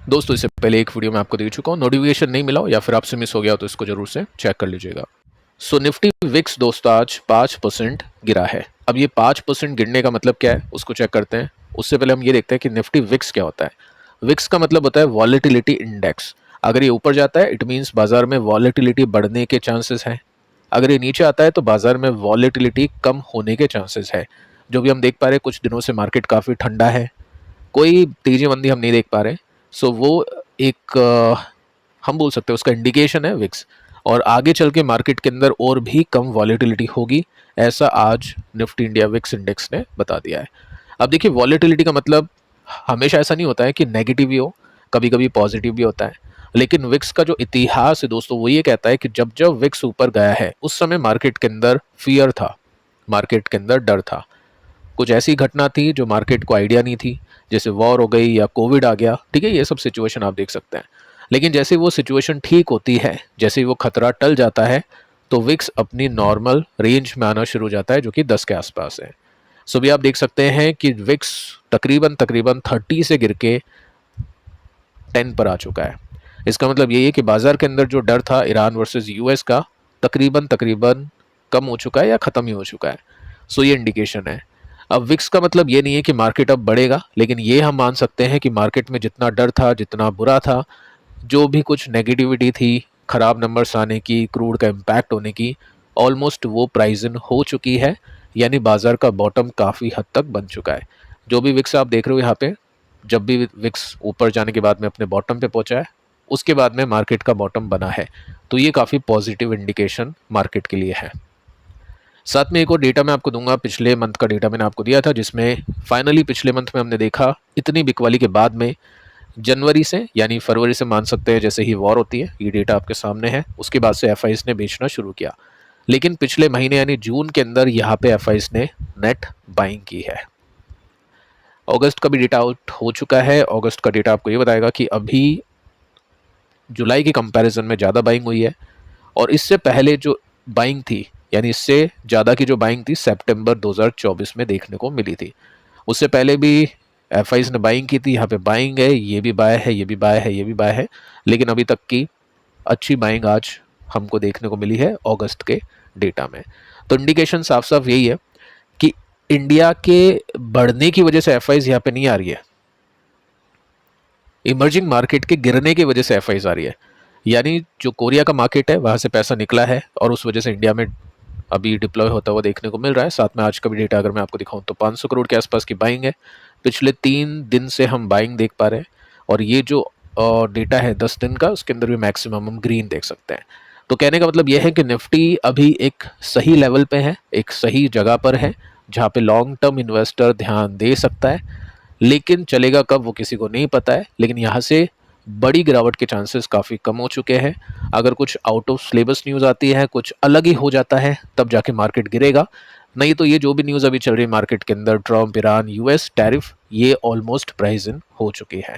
दोस्तों इससे पहले एक वीडियो में आपको दे चुका हूँ, नोटिफिकेशन नहीं मिला हो या फिर आपसे मिस हो गया हो तो इसको जरूर से चेक कर लीजिएगा। सो निफ्टी विक्स दोस्तों आज 5% गिरा है। अब ये 5% गिरने का मतलब क्या है उसको चेक करते हैं। उससे पहले हम ये देखते हैं कि निफ्टी विक्स क्या होता है। विक्स का मतलब होता है वॉलेटिलिटी इंडेक्स। अगर ये ऊपर जाता है इट मीन्स बाजार में वॉलेटिलिटी बढ़ने के चांसेस हैं। अगर ये नीचे आता है तो बाजार में वॉलेटिलिटी कम होने के चांसेस है। जो भी हम देख पा रहे हैं कुछ दिनों से मार्केट काफ़ी ठंडा है, कोई तेजी मंदी हम नहीं देख पा रहे। सो वो एक हम बोल सकते हैं उसका इंडिकेशन है विक्स। और आगे चल के मार्केट के अंदर और भी कम वॉलेटिलिटी होगी, ऐसा आज निफ्टी इंडिया विक्स इंडेक्स ने बता दिया है। अब देखिए वॉलेटिलिटी का मतलब हमेशा ऐसा नहीं होता है कि नेगेटिव ही हो, कभी कभी पॉजिटिव भी होता है। लेकिन विक्स का जो इतिहास है दोस्तों वो ये कहता है कि जब जब विक्स ऊपर गया है उस समय मार्केट के अंदर फियर था, मार्केट के अंदर डर था। कुछ ऐसी घटना थी जो मार्केट को आइडिया नहीं थी, जैसे वॉर हो गई या कोविड आ गया, ठीक है, ये सब सिचुएशन आप देख सकते हैं। लेकिन जैसे वो सिचुएशन ठीक होती है, जैसे वो खतरा टल जाता है, तो विक्स अपनी नॉर्मल रेंज में आना शुरू हो जाता है जो कि 10 के आसपास है। सो भी आप देख सकते हैं कि विक्स तकरीबन तकरीबन 30 से गिर के 10 पर आ चुका है। इसका मतलब यही है कि बाजार के अंदर जो डर था ईरान वर्सेस यूएस का, तकरीबन तकरीबन कम हो चुका है या ख़त्म ही हो चुका है। सो ये इंडिकेशन है। अब विक्स का मतलब ये नहीं है कि मार्केट अब बढ़ेगा, लेकिन ये हम मान सकते हैं कि मार्केट में जितना डर था, जितना बुरा था, जो भी कुछ नेगेटिविटी थी, ख़राब नंबर्स आने की, क्रूड का इम्पैक्ट होने की, ऑलमोस्ट वो प्राइस इन हो चुकी है। यानी बाजार का बॉटम काफ़ी हद तक बन चुका है। जो भी विक्स आप देख रहे हो यहाँ पे, जब भी विक्स ऊपर जाने के बाद में अपने बॉटम पे पहुंचा है, उसके बाद में मार्केट का बॉटम बना है। तो ये काफ़ी पॉजिटिव इंडिकेशन मार्केट के लिए है। साथ में एक और डेटा मैं आपको दूंगा, पिछले मंथ का डेटा मैंने आपको दिया था, जिसमें फाइनली पिछले मंथ में हमने देखा इतनी बिकवाली के बाद में जनवरी से यानी फरवरी से मान सकते हैं, जैसे ही वॉर होती है, ये डेटा आपके सामने है, उसके बाद से एफआईज ने बेचना शुरू किया। लेकिन पिछले महीने यानी जून के अंदर यहाँ पे एफआईज ने नेट बाइंग की है। अगस्त का भी डेटा आउट हो चुका है। अगस्त का डेटा आपको ये बताएगा कि अभी जुलाई के कंपैरिजन में ज़्यादा बाइंग हुई है। और इससे पहले जो बाइंग थी, यानी इससे ज़्यादा की जो बाइंग थी सितंबर 2024 में देखने को मिली थी। उससे पहले भी एफआईज ने बाइंग की थी। यहाँ पे बाइंग है, ये भी बाय है, ये भी बाय है, ये भी बाय है। लेकिन अभी तक की अच्छी बाइंग आज हमको देखने को मिली है अगस्त के डेटा में। तो इंडिकेशन साफ साफ यही है कि इंडिया के बढ़ने की वजह से एफआईज यहाँ पे नहीं आ रही है, इमर्जिंग मार्केट के गिरने की वजह से एफआईज आ रही है। यानी जो कोरिया का मार्केट है वहाँ से पैसा निकला है और उस वजह से इंडिया में अभी डिप्लॉय होता हुआ देखने को मिल रहा है। साथ में आज का भी डेटा अगर मैं आपको दिखाऊं तो 500 करोड़ के आसपास की बाइंग है। पिछले 3 दिन से हम बाइंग देख पा रहे हैं। और ये जो डेटा है 10 दिन का, उसके अंदर भी मैक्सिमम हम ग्रीन देख सकते हैं। तो कहने का मतलब यह है कि निफ्टी अभी एक सही लेवल पे है, एक सही जगह पर है, जहाँ पे लॉन्ग टर्म इन्वेस्टर ध्यान दे सकता है। लेकिन चलेगा कब वो किसी को नहीं पता है। लेकिन यहाँ से बड़ी गिरावट के चांसेस काफ़ी कम हो चुके हैं। अगर कुछ आउट ऑफ सिलेबस न्यूज़ आती है, कुछ अलग ही हो जाता है, तब जाके मार्केट गिरेगा। नहीं तो ये जो भी न्यूज़ अभी चल रही है मार्केट के अंदर, ट्रम्प, ईरान, यूएस टैरिफ, ये ऑलमोस्ट प्राइस इन हो चुकी है।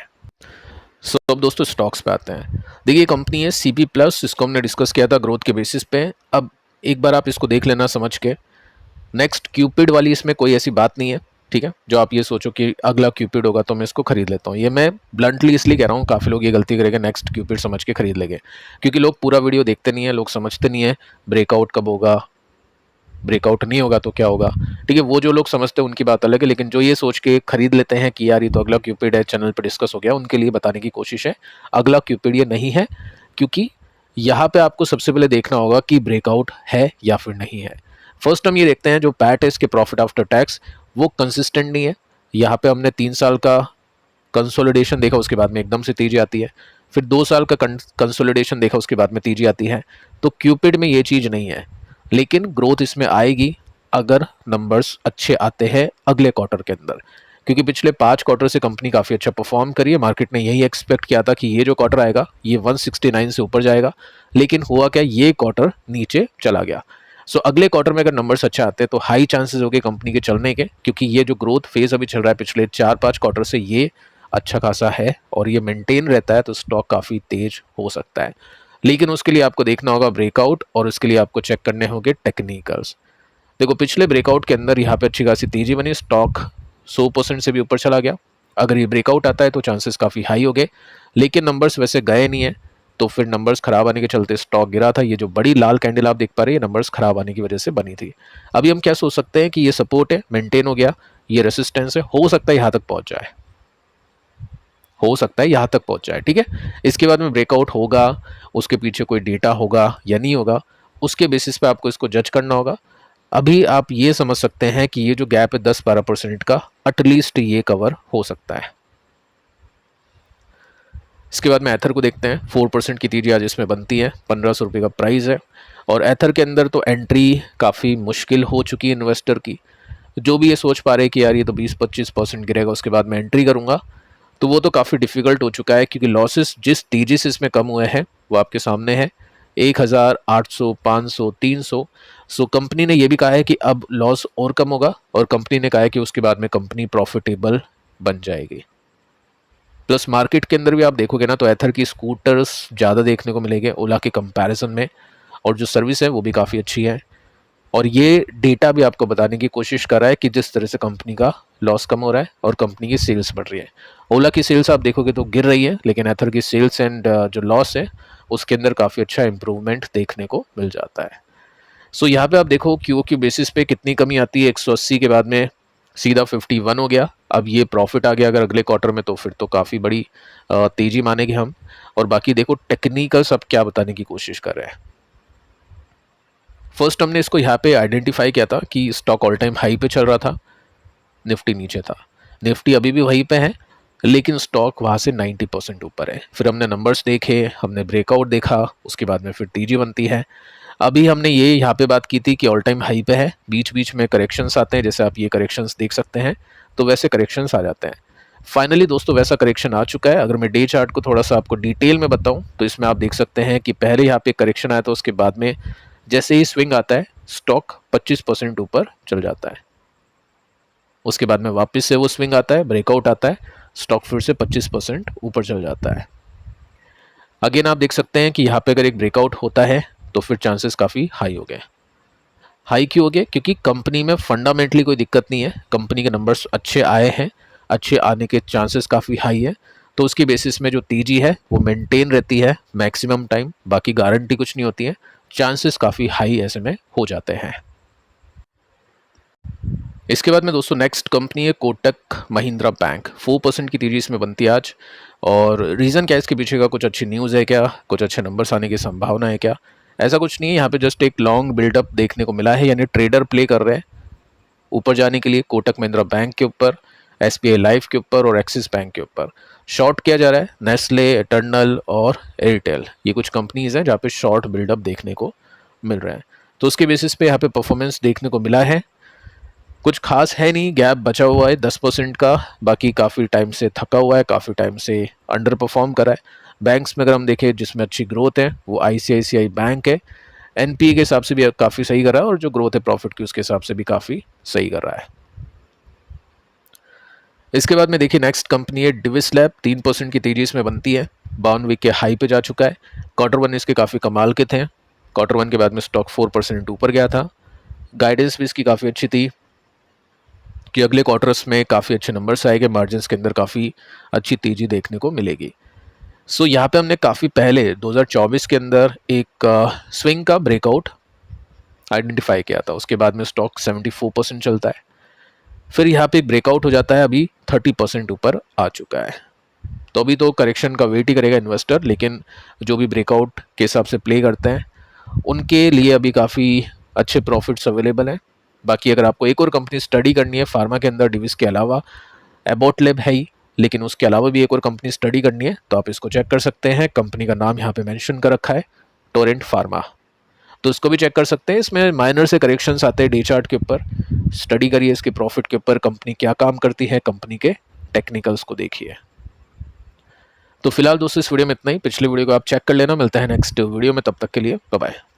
सो अब दोस्तों स्टॉक्स पे आते हैं। देखिए कंपनी है सीपी प्लस, इसको हमने डिस्कस किया था ग्रोथ के बेसिस पे। अब एक बार आप इसको देख लेना समझ के। नेक्स्ट क्यूपिड वाली इसमें कोई ऐसी बात नहीं है, ठीक है, जो आप ये सोचो कि अगला क्यूपिड होगा तो मैं इसको खरीद लेता हूँ। ये मैं ब्लंटली इसलिए कह रहा हूँ, काफ़ी लोग ये गलती करेंगे, नेक्स्ट क्यूपिड समझ के खरीद लेंगे। क्योंकि लोग पूरा वीडियो देखते नहीं है, लोग समझते नहीं है ब्रेकआउट कब होगा, ब्रेकआउट नहीं होगा तो क्या होगा, ठीक है। वो जो लोग समझते हैं उनकी बात अलग है। लेकिन जो ये सोच के खरीद लेते हैं कि यार ये तो अगला क्यूपिड है, चैनल पर डिस्कस हो गया, उनके लिए बताने की कोशिश है अगला क्यूपिड ये नहीं है। क्योंकि यहाँ पे आपको सबसे पहले देखना होगा कि ब्रेकआउट है या फिर नहीं है। फर्स्ट हम ये देखते हैं जो पैट है इसके प्रॉफिट आफ्टर टैक्स, वो कंसिस्टेंट नहीं है। यहाँ पे हमने 3 साल का कंसोलिडेशन देखा, उसके बाद में एकदम से तेजी आती है। फिर 2 साल का कंसोलिडेशन देखा, उसके बाद में तेजी आती है। तो क्यूपिड में ये चीज़ नहीं है। लेकिन ग्रोथ इसमें आएगी अगर नंबर्स अच्छे आते हैं अगले क्वार्टर के अंदर। क्योंकि पिछले 5 क्वार्टर से कंपनी काफ़ी अच्छा परफॉर्म करी है। मार्केट ने यही एक्सपेक्ट किया था कि ये जो क्वार्टर आएगा ये 169 से ऊपर जाएगा। लेकिन हुआ क्या, ये क्वार्टर नीचे चला गया। सो अगले क्वार्टर में अगर नंबर्स अच्छे आते हैं तो हाई चांसेस हो गए कंपनी के चलने के। क्योंकि ये जो ग्रोथ फेज अभी चल रहा है पिछले 4-5 क्वार्टर से, ये अच्छा खासा है और ये मेंटेन रहता है तो स्टॉक काफ़ी तेज हो सकता है। लेकिन उसके लिए आपको देखना होगा ब्रेकआउट, और उसके लिए आपको चेक करने होंगे टेक्निकल्स। देखो पिछले ब्रेकआउट के अंदर यहाँ पे अच्छी खासी तेजी बनी, स्टॉक 100% से भी ऊपर चला गया। अगर ये ब्रेकआउट आता है तो चांसेस काफ़ी हाई हो गए, लेकिन नंबर्स वैसे गए नहीं है, तो फिर नंबर्स खराब आने के चलते स्टॉक गिरा था। ये जो बड़ी लाल कैंडल आप देख पा रहे हैं, ये नंबर्स खराब आने की वजह से बनी थी। अभी हम क्या सोच सकते हैं कि ये सपोर्ट है, मेंटेन हो गया, ये रेसिस्टेंस है, हो सकता है यहाँ तक पहुंच जाए, हो सकता है यहाँ तक पहुंच जाए, ठीक है। इसके बाद में ब्रेकआउट होगा, उसके पीछे कोई डेटा होगा या नहीं होगा, उसके बेसिस पे आपको इसको जज करना होगा। अभी आप ये समझ सकते हैं कि ये जो गैप है 10-12% का, एटलीस्ट ये कवर हो सकता है। इसके बाद में एथर को देखते हैं। 4% की तेजी आज इसमें बनती है, 1500 रुपये का प्राइस है, और एथर के अंदर तो एंट्री काफ़ी मुश्किल हो चुकी है इन्वेस्टर की। जो भी ये सोच पा रहे हैं कि यार ये तो 20-25% गिरेगा उसके बाद मैं एंट्री करूंगा, तो वो तो काफ़ी डिफिकल्ट हो चुका है, क्योंकि लॉसेस जिस तेजी से इसमें कम हुए हैं वो आपके सामने है, 1800, 500, 300। सो कंपनी ने ये भी कहा है कि अब लॉस और कम होगा, और कंपनी ने कहा है कि उसके बाद में कंपनी प्रॉफिटेबल बन जाएगी। प्लस मार्केट के अंदर भी आप देखोगे ना, तो एथर की स्कूटर्स ज़्यादा देखने को मिलेंगे ओला के कंपैरिजन में, और जो सर्विस है वो भी काफ़ी अच्छी है। और ये डेटा भी आपको बताने की कोशिश कर रहा है कि जिस तरह से कंपनी का लॉस कम हो रहा है और कंपनी की सेल्स बढ़ रही है। ओला की सेल्स आप देखोगे तो गिर रही है, लेकिन एथर की सेल्स एंड जो लॉस है उसके अंदर काफ़ी अच्छा इंप्रूवमेंट देखने को मिल जाता है। सो यहाँ पे आप देखो क्यू बेसिस पे कितनी कमी आती है, 180 के बाद में सीधा 51 हो गया। अब ये प्रॉफिट आ गया अगर अगले क्वार्टर में, तो फिर तो काफ़ी बड़ी तेजी मानेंगे हम। और बाकी देखो टेक्निकल सब क्या बताने की कोशिश कर रहे हैं। फर्स्ट हमने इसको यहाँ पे आइडेंटिफाई किया था कि स्टॉक ऑल टाइम हाई पे चल रहा था, निफ्टी नीचे था। निफ्टी अभी भी वहीं पे है, लेकिन स्टॉक वहाँ से 90% ऊपर है। फिर हमने नंबर्स देखे, हमने ब्रेकआउट देखा, उसके बाद में फिर तेजी बनती है। अभी हमने ये यहाँ पे बात की थी कि ऑल टाइम हाई पे है, बीच बीच में करेक्शंस आते हैं, जैसे आप ये करेक्शंस देख सकते हैं, तो वैसे करेक्शंस आ जाते हैं। फाइनली दोस्तों वैसा करेक्शन आ चुका है। अगर मैं डे चार्ट को थोड़ा सा आपको डिटेल में बताऊं, तो इसमें आप देख सकते हैं कि पहले यहाँ पे करेक्शन आया था, उसके बाद में जैसे ही स्विंग आता है स्टॉक 25% ऊपर चल जाता है, उसके बाद में वापस से वो स्विंग आता है, ब्रेकआउट आता है, स्टॉक फिर से 25% ऊपर चल जाता है। अगेन आप देख सकते हैं कि यहाँ पे अगर एक ब्रेकआउट होता है तो फिर चांसेस काफ़ी हाई हो गए। हाई क्यों हो गए? क्योंकि कंपनी में फंडामेंटली कोई दिक्कत नहीं है, कंपनी के नंबर्स अच्छे आए हैं, अच्छे आने के चांसेस काफ़ी हाई है, तो उसकी बेसिस में जो तेजी है वो मेंटेन रहती है मैक्सिमम टाइम, बाकी गारंटी कुछ नहीं होती है, चांसेस काफ़ी हाई ऐसे में हो जाते हैं। इसके बाद में दोस्तों नेक्स्ट कंपनी है कोटक महिंद्रा बैंक। 4% की तेजी इसमें बनती है आज। और रीज़न क्या है इसके पीछे का? कुछ अच्छी न्यूज़ है क्या, कुछ अच्छे नंबर्स आने की संभावना है क्या? ऐसा कुछ नहीं है, यहाँ पे जस्ट एक लॉन्ग बिल्डअप देखने को मिला है, यानी ट्रेडर प्ले कर रहे हैं ऊपर जाने के लिए कोटक महिंद्रा बैंक के ऊपर, SBI लाइफ के ऊपर और एक्सिस बैंक के ऊपर। शॉर्ट किया जा रहा है नेस्ले, एटर्नल और एयरटेल, ये कुछ कंपनीज हैं जहाँ पे शॉर्ट बिल्डअप देखने को मिल रहा है। तो उसके बेसिस पे यहाँ पे परफॉर्मेंस देखने को मिला है, कुछ खास है नहीं, गैप बचा हुआ है 10% का, बाकी काफ़ी टाइम से थका हुआ है, काफ़ी टाइम से अंडर परफॉर्म करा है। बैंक्स में अगर हम देखें जिसमें अच्छी ग्रोथ है वो ICICI बैंक है, NPA के हिसाब से भी काफ़ी सही कर रहा है, और जो ग्रोथ है प्रॉफिट की उसके हिसाब से भी काफ़ी सही कर रहा है। इसके बाद में देखिए नेक्स्ट कंपनी है डिविस लैब। 3% की तेजी इसमें बनती है, 52 वीक के हाई पे जा चुका है। क्वार्टर वन इसके काफ़ी कमाल के थे, क्वार्टर वन के बाद में स्टॉक 4% ऊपर गया था। गाइडेंस भी इसकी काफ़ी अच्छी थी कि अगले क्वार्टर्स में काफ़ी अच्छे नंबर्स आएंगे, मार्जिन के अंदर काफ़ी अच्छी तेजी देखने को मिलेगी। सो यहाँ पे हमने काफ़ी पहले 2024 के अंदर एक स्विंग का ब्रेकआउट आइडेंटिफाई किया था, उसके बाद में स्टॉक 74% चलता है, फिर यहाँ पे एक ब्रेकआउट हो जाता है, अभी 30% ऊपर आ चुका है। तो अभी तो करेक्शन का वेट ही करेगा इन्वेस्टर, लेकिन जो भी ब्रेकआउट के हिसाब से प्ले करते हैं उनके लिए अभी काफ़ी अच्छे प्रॉफिट्स अवेलेबल हैं। बाकी अगर आपको एक और कंपनी स्टडी करनी है फार्मा के अंदर डिविस के अलावा, एबॉट लैब है ही, लेकिन उसके अलावा भी एक और कंपनी स्टडी करनी है तो आप इसको चेक कर सकते हैं। कंपनी का नाम यहाँ पे मेंशन कर रखा है, टोरेंट फार्मा, तो इसको भी चेक कर सकते हैं। इसमें माइनर से करेक्शंस आते हैं डे चार्ट के ऊपर, स्टडी करिए इसके प्रॉफिट के ऊपर, कंपनी क्या काम करती है, कंपनी के टेक्निकल्स को देखिए। तो फिलहाल दोस्तों इस वीडियो में इतना ही, पिछले वीडियो को आप चेक कर लेना। मिलता है नेक्स्ट वीडियो में, तब तक के लिए बाय बाय।